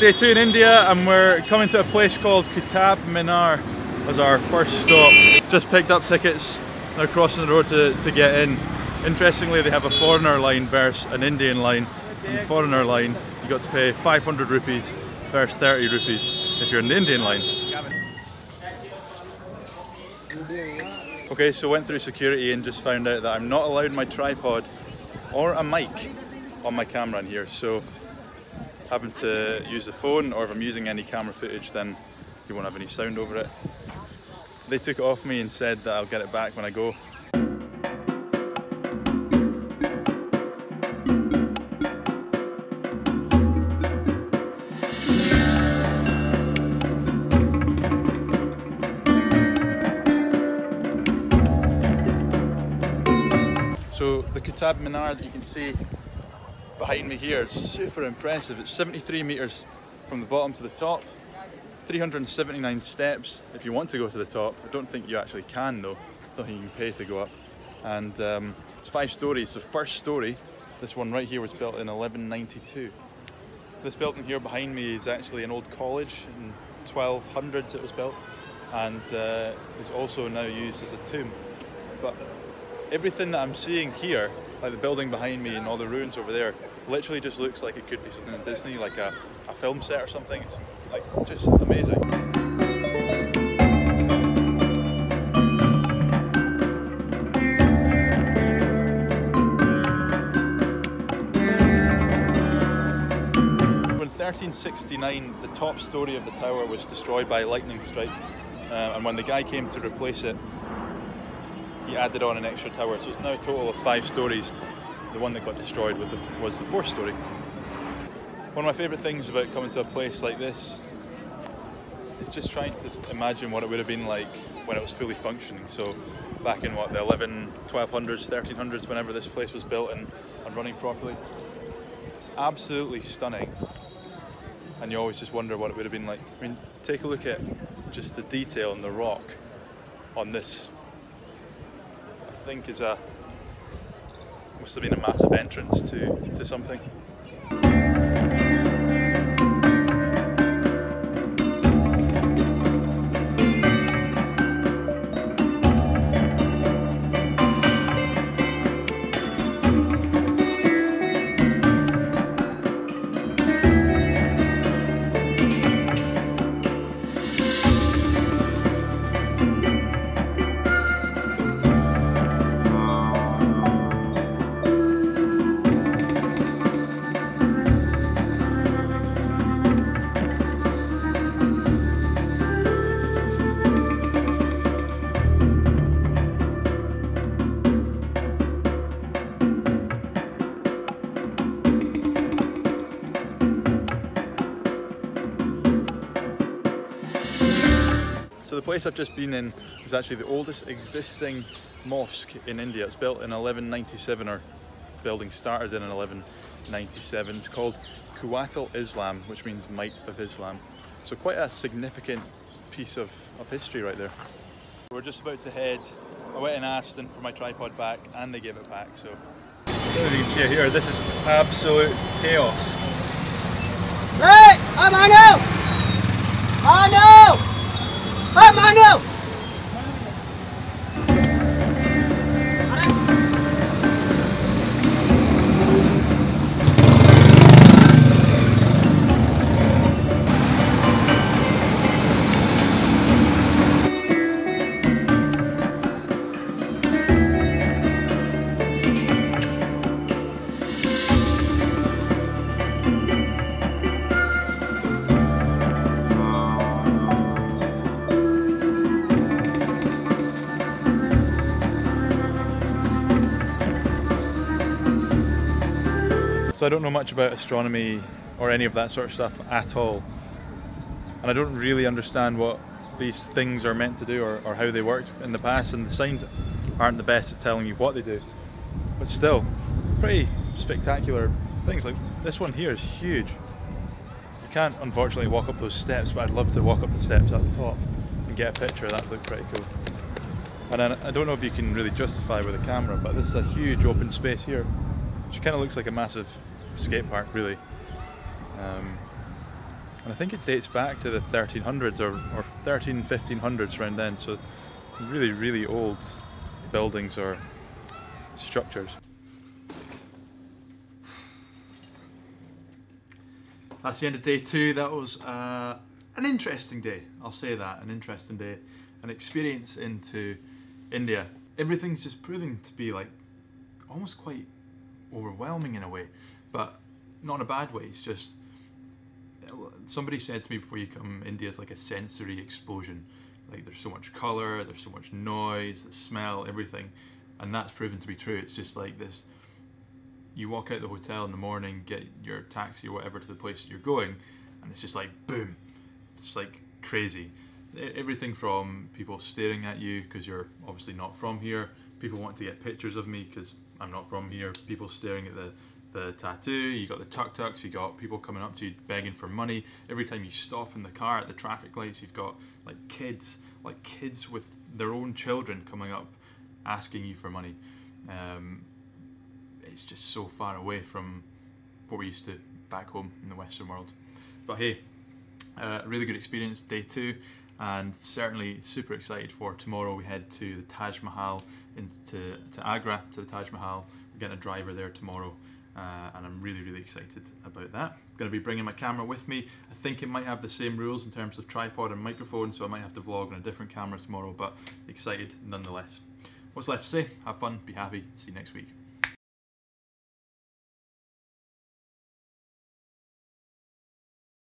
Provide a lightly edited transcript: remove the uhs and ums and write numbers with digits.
Day 2 in India, and we're coming to a place called Qutab Minar as our first stop. Just picked up tickets, they're crossing the road to get in. Interestingly, they have a foreigner line versus an Indian line. In the foreigner line, you got to pay 500 rupees versus 30 rupees if you're in the Indian line. Okay, so went through security and just found out that I'm not allowed my tripod or a mic on my camera in here, so having to use the phone, or if I'm using any camera footage then you won't have any sound over it. They took it off me and said that I'll get it back when I go. So the Qutab Minar that you can see behind me here is super impressive. It's 73 meters from the bottom to the top, 379 steps if you want to go to the top. I don't think you actually can though. I don't think you can pay to go up. And it's 5 stories. The first story, this one right here, was built in 1192. This building here behind me is actually an old college. In 1200s it was built, and is also now used as a tomb. But everything that I'm seeing here, like the building behind me and all the ruins over there, literally just looks like it could be something in Disney, like a film set or something. It's like just amazing. In 1369, the top story of the tower was destroyed by a lightning strike, and when the guy came to replace it, he added on an extra tower, so it's now a total of 5 stories. The one that got destroyed was the 4th story. One of my favourite things about coming to a place like this is just trying to imagine what it would have been like when it was fully functioning. So back in what, the 1200s, 1300s, whenever this place was built and running properly. It's absolutely stunning, and you always just wonder what it would have been like. I mean, take a look at just the detail in the rock on this. I think must have been a massive entrance to something. So the place I've just been in is actually the oldest existing mosque in India. It's built in 1197, or building started in 1197. It's called Quwat-ul-Islam, which means might of Islam. So quite a significant piece of history right there. We're just about to head. I went and asked them for my tripod back, and they gave it back. So I don't know if you can see it here. This is absolute chaos. Hey, I'm Manu! Manu! Hey, Manu! So I don't know much about astronomy or any of that sort of stuff at all, and I don't really understand what these things are meant to do or how they worked in the past, and the signs aren't the best at telling you what they do, but still pretty spectacular things. Like this one here is huge. You can't unfortunately walk up those steps, but I'd love to walk up the steps at the top and get a picture. That would look pretty cool. And I don't know if you can really justify with a camera, but this is a huge open space here, which kind of looks like a massive skate park really. And I think it dates back to the 1300s or 1500s around then, so really, really old buildings or structures. That's the end of day 2. That was an interesting day, I'll say that, an interesting day, an experience into India. Everything's just proving to be like almost quite overwhelming in a way, but not in a bad way. It's just, somebody said to me before you come, India's like a sensory explosion. Like there's so much colour, there's so much noise, the smell, everything, and that's proven to be true. It's just like this, you walk out the hotel in the morning, get your taxi or whatever to the place that you're going, and it's just like boom, it's like crazy. Everything from people staring at you because you're obviously not from here, people want to get pictures of me because I'm not from here, people staring at the tattoo, you got the tuk-tuks, you got people coming up to you begging for money. Every time you stop in the car at the traffic lights, you've got like kids with their own children coming up asking you for money. It's just so far away from what we used to back home in the Western world. But hey, really good experience, day 2, and certainly super excited for tomorrow. We head to the Taj Mahal, to Agra, to the Taj Mahal. We're getting a driver there tomorrow, and I'm really, really excited about that. I'm going to be bringing my camera with me. I think it might have the same rules in terms of tripod and microphone, so I might have to vlog on a different camera tomorrow, but excited nonetheless. What's left to say? Have fun, be happy, see you next week.